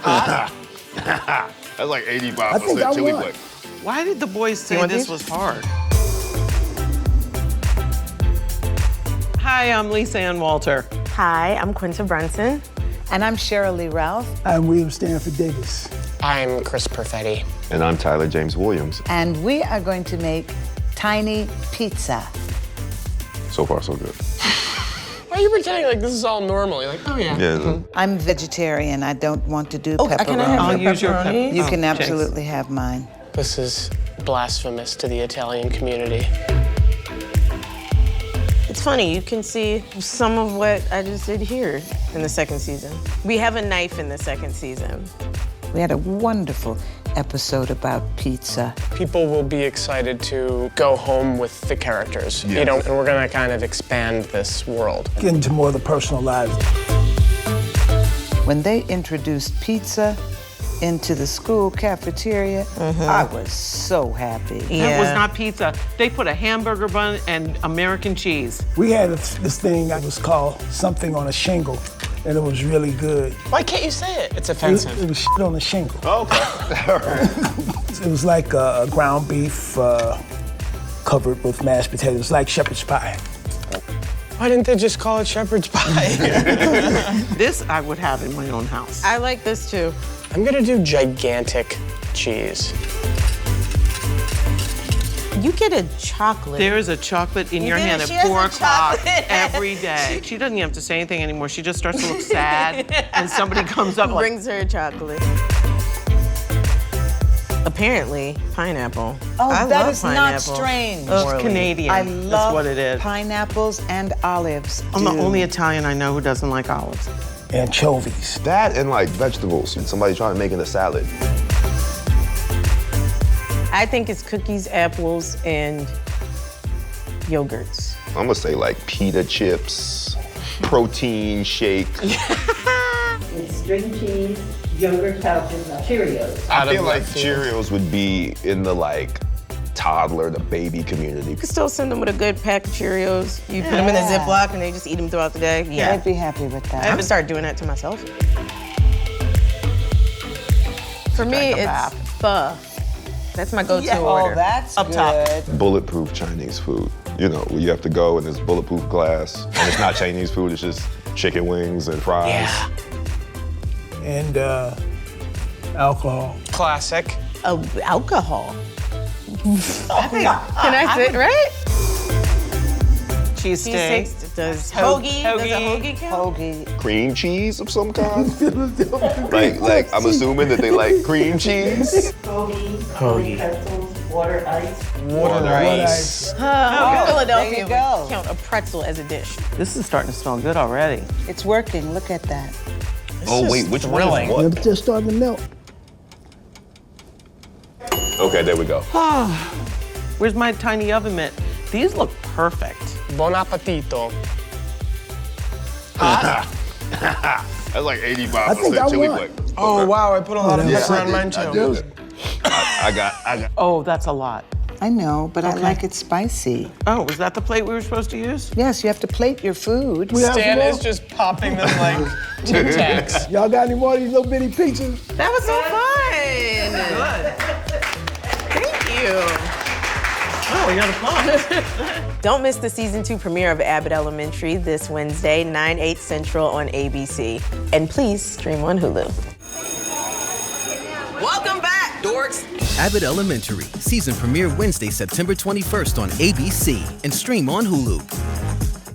That's like 85% I chili won. flake. Why did the boys say this was hard? Hi, I'm Lisa Ann Walter. Hi, I'm Quinta Brunson. And I'm Cheryl Lee Ralph. I'm William Stanford Davis. I'm Chris Perfetti. And I'm Tyler James Williams. And we are going to make tiny pizza. So far, so good. Why are you pretending like this is all normal? You're like, oh yeah. Yeah. I'm vegetarian. I don't want to do pepperoni. Can I have I'll your use your pepperoni? You Oh, can thanks. absolutely have mine. This is blasphemous to the Italian community. It's funny, you can see some of what I just did here in the second season. We have a knife in the second season. We had a wonderful episode about pizza. People will be excited to go home with the characters, Yes. you know, and we're gonna kind of expand this world. Get into more of the personal lives. When they introduced pizza into the school cafeteria, I was so happy. That was not pizza. They put a hamburger bun and American cheese. We had this thing that was called something on a shingle, and it was really good. Why can't you say it? It's It offensive. was shit on a shingle. Oh, okay. It was like ground beef covered with mashed potatoes, like shepherd's pie. Why didn't they just call it shepherd's pie? This I would have in my own house. I like this too. I'm gonna do gigantic cheese. You get a chocolate. There is a chocolate in your did? hand at She has 4 a o'clock chocolate. every day. She doesn't even have to say anything anymore. She just starts to look sad, and somebody comes up like, brings her a chocolate. Apparently, pineapple. Oh, I that love is not pineapple. strange. it's Canadian. I That's love what it is. pineapples and olives. I'm the Dude. only Italian I know who doesn't like olives. Anchovies. That and like vegetables. Somebody trying to make it a salad. I think it's cookies, apples, and yogurts. I'm gonna say like pita chips, protein shake. It's string cheese, yogurt pouches, and Cheerios. I Out of feel like left field. Cheerios would be in the like toddler, the baby community. You can still send them with a good pack of Cheerios. You put them in a Yeah. Ziploc and they just eat them throughout the day. Yeah. I'd be happy with I that. haven't started doing that to myself. For me, Like a it's bath. pho. That's my go-to Oh, order. that's Up good. top. Bulletproof Chinese food. You know, where you have to go and there's bulletproof glass. And it's not Chinese food, it's just chicken wings and fries. Yeah. And alcohol. Classic. Oh, alcohol. Can I sit right? Cheese steak. Does hoagie? Does a Hoagie. hoagie count? Hoagie. Cream cheese of some kind? like I'm assuming that they like cream cheese. Hoagie, pretzels, water ice. Water ice. Philadelphia There you would go. count a pretzel as a dish. This is starting to smell good already. It's working. Look at that. Oh wait, which one is what? It's just starting to melt. Okay, there we go. Where's my tiny oven mitt? These look perfect. Buon appetito. That's like 85% I think I chili won. flake. Oh wow, I put a lot of that's pepper on I mine did, I too. did. I got. Oh, that's a lot. I know, but I like it spicy. Oh, was that the plate we were supposed to use? Yes, you have to plate your food. We have Stan some is more? just popping them like Tic Tacs. Y'all got any more of these little bitty pizzas? That was so fun. Thank you. Oh, we got applause. Don't miss the season 2 premiere of Abbott Elementary this Wednesday, 9/8 Central on ABC. And please stream on Hulu. Welcome back, dorks. Abbott Elementary, season premiere Wednesday, September 21st on ABC and stream on Hulu.